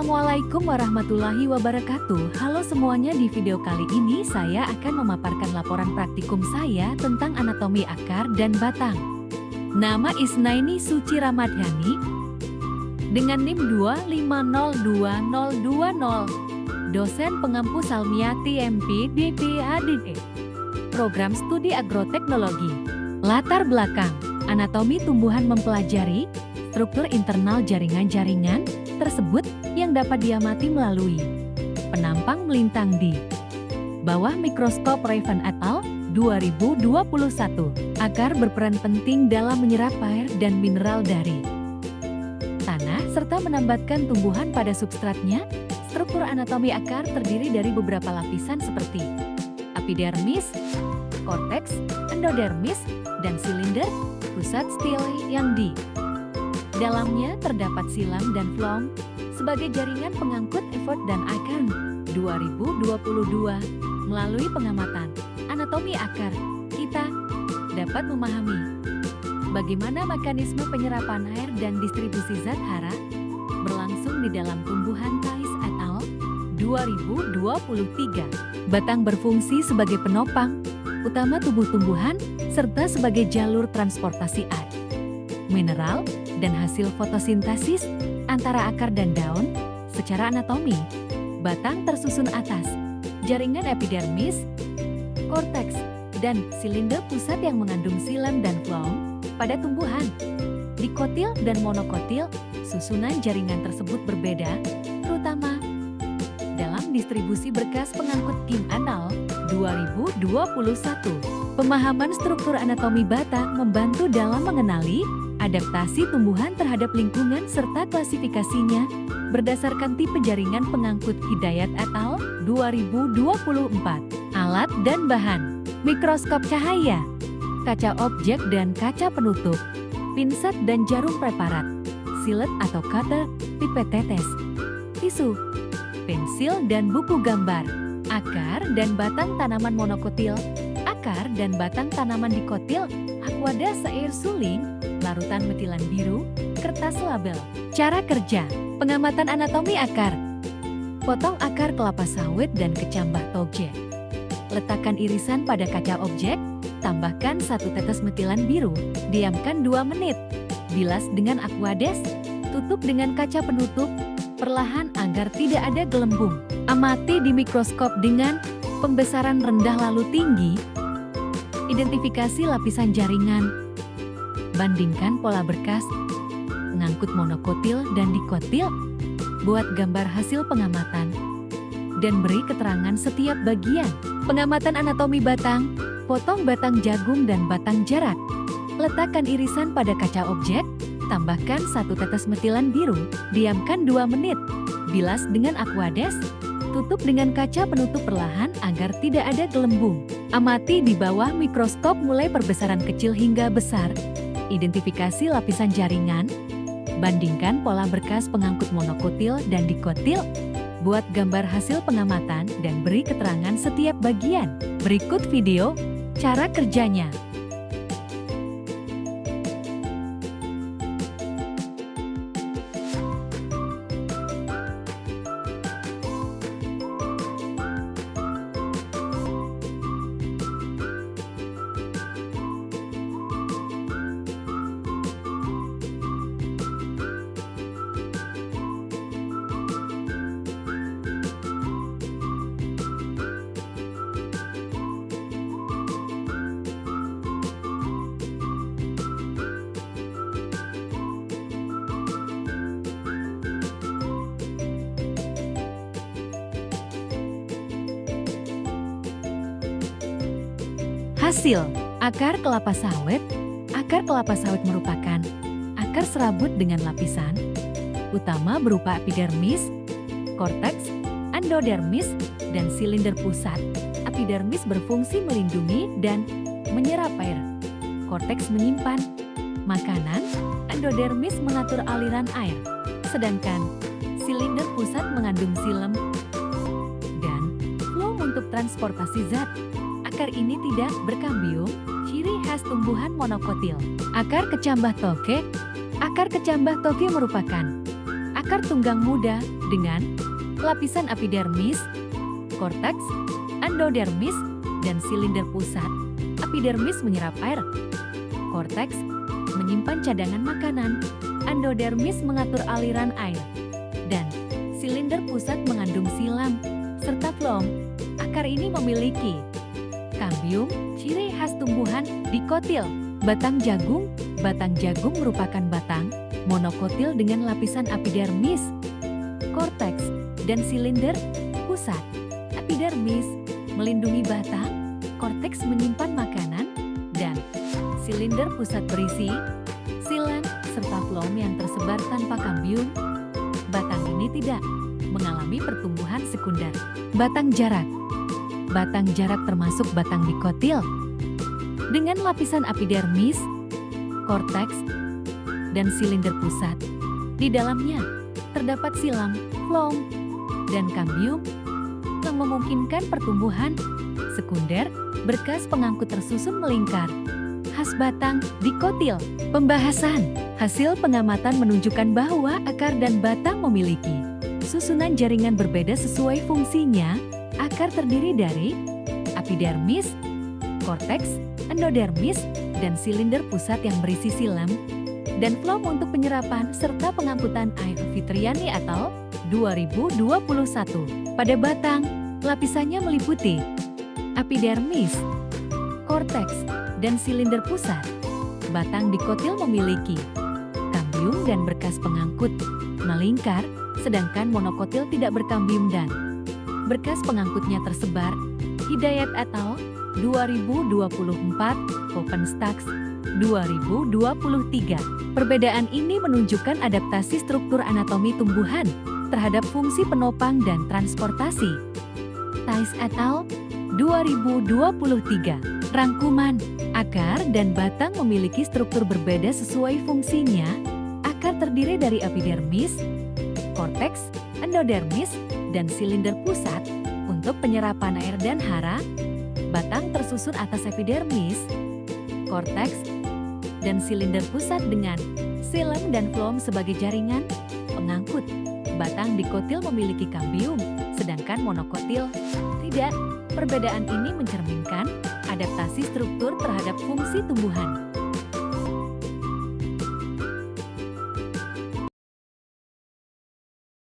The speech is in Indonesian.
Assalamualaikum warahmatullahi wabarakatuh. Halo semuanya, di video kali ini saya akan memaparkan laporan praktikum saya tentang anatomi akar dan batang. Nama Isnaini Suci Ramadhani dengan NIM 2502020. Dosen pengampu Salmiati MP DPADD. Program Studi Agroteknologi. Latar belakang, anatomi tumbuhan mempelajari struktur internal jaringan-jaringan tersebut yang dapat diamati melalui penampang melintang di bawah mikroskop Raven et al. 2021. Akar berperan penting dalam menyerap air dan mineral dari tanah serta menambatkan tumbuhan pada substratnya. Struktur anatomi akar terdiri dari beberapa lapisan seperti epidermis, korteks, endodermis, dan silinder pusat stil yang di dalamnya terdapat silam dan floem sebagai jaringan pengangkut effort dan akar. 2022. Melalui pengamatan anatomi akar, kita dapat memahami bagaimana mekanisme penyerapan air dan distribusi zat hara berlangsung di dalam tumbuhan Thais et al. 2023. Batang berfungsi sebagai penopang utama tubuh tumbuhan serta sebagai jalur transportasi air, mineral, dan hasil fotosintesis antara akar dan daun. Secara anatomi, batang tersusun atas jaringan epidermis, korteks, dan silinder pusat yang mengandung silam dan floem. Pada tumbuhan dikotil dan monokotil, susunan jaringan tersebut berbeda, terutama dalam distribusi berkas pengangkut Kim et al. 2021. Pemahaman struktur anatomi batang membantu dalam mengenali adaptasi tumbuhan terhadap lingkungan serta klasifikasinya berdasarkan tipe jaringan pengangkut Hidayat et al. 2024. Alat dan bahan: mikroskop cahaya, kaca objek dan kaca penutup, pinset dan jarum preparat, silet atau cutter, pipet tetes, tisu, pensil dan buku gambar. Akar dan batang tanaman monokotil, akar dan batang tanaman dikotil, aquada seair suling, larutan metilan biru, kertas label. Cara kerja, pengamatan anatomi akar. Potong akar kelapa sawit dan kecambah toge. Letakkan irisan pada kaca objek, tambahkan 1 tetes metilan biru, diamkan 2 menit. Bilas dengan aquades, tutup dengan kaca penutup, perlahan agar tidak ada gelembung. Amati di mikroskop dengan pembesaran rendah lalu tinggi. Identifikasi lapisan jaringan. Bandingkan pola berkas pengangkut monokotil dan dikotil. Buat gambar hasil pengamatan dan beri keterangan setiap bagian. Pengamatan anatomi batang. Potong batang jagung dan batang jarak. Letakkan irisan pada kaca objek, tambahkan 1 tetes metilan biru, diamkan 2 menit. Bilas dengan aquades, tutup dengan kaca penutup perlahan agar tidak ada gelembung. Amati di bawah mikroskop mulai perbesaran kecil hingga besar. Identifikasi lapisan jaringan. Bandingkan pola berkas pengangkut monokotil dan dikotil. Buat gambar hasil pengamatan dan beri keterangan setiap bagian. Berikut video cara kerjanya. Hasil, akar kelapa sawit. Akar kelapa sawit merupakan akar serabut dengan lapisan utama berupa epidermis, korteks, endodermis, dan silinder pusat. Epidermis berfungsi melindungi dan menyerap air. Korteks menyimpan makanan, endodermis mengatur aliran air. Sedangkan silinder pusat mengandung silam dan floem untuk transportasi zat. Akar ini tidak berkambium, ciri khas tumbuhan monokotil. Akar kecambah toge. Akar kecambah toge merupakan akar tunggang muda dengan lapisan epidermis, korteks, endodermis, dan silinder pusat. Epidermis menyerap air, korteks menyimpan cadangan makanan, endodermis mengatur aliran air, dan silinder pusat mengandung silam, serta floem. Akar ini memiliki kambium, ciri khas tumbuhan dikotil. Batang jagung merupakan batang monokotil dengan lapisan epidermis, korteks, dan silinder pusat. Epidermis melindungi batang, korteks menyimpan makanan, dan silinder pusat berisi silam serta floem yang tersebar tanpa kambium. Batang ini tidak mengalami pertumbuhan sekunder. Batang jarak termasuk batang dikotil dengan lapisan epidermis, korteks, dan silinder pusat. Di dalamnya terdapat silam, floem, dan kambium yang memungkinkan pertumbuhan sekunder. Berkas pengangkut tersusun melingkar. Khas batang dikotil. Pembahasan. Hasil pengamatan menunjukkan bahwa akar dan batang memiliki susunan jaringan berbeda sesuai fungsinya. Akar terdiri dari epidermis, korteks, endodermis, dan silinder pusat yang berisi silam, dan floem untuk penyerapan serta pengangkutan air. Fitriani et al. 2021. Pada batang, lapisannya meliputi epidermis, korteks, dan silinder pusat. Batang dikotil memiliki kambium dan berkas pengangkut melingkar, sedangkan monokotil tidak berkambium dan berkas pengangkutnya tersebar. Hidayat et al. 2024, Openstax 2023. Perbedaan ini menunjukkan adaptasi struktur anatomi tumbuhan terhadap fungsi penopang dan transportasi. Thais et al. 2023. Rangkuman. Akar dan batang memiliki struktur berbeda sesuai fungsinya. Akar terdiri dari epidermis, korteks, endodermis, dan silinder pusat untuk penyerapan air dan hara. Batang tersusun atas epidermis, korteks, dan silinder pusat dengan silam dan floem sebagai jaringan pengangkut. Batang dikotil memiliki kambium, sedangkan monokotil tidak. Perbedaan ini mencerminkan adaptasi struktur terhadap fungsi tumbuhan.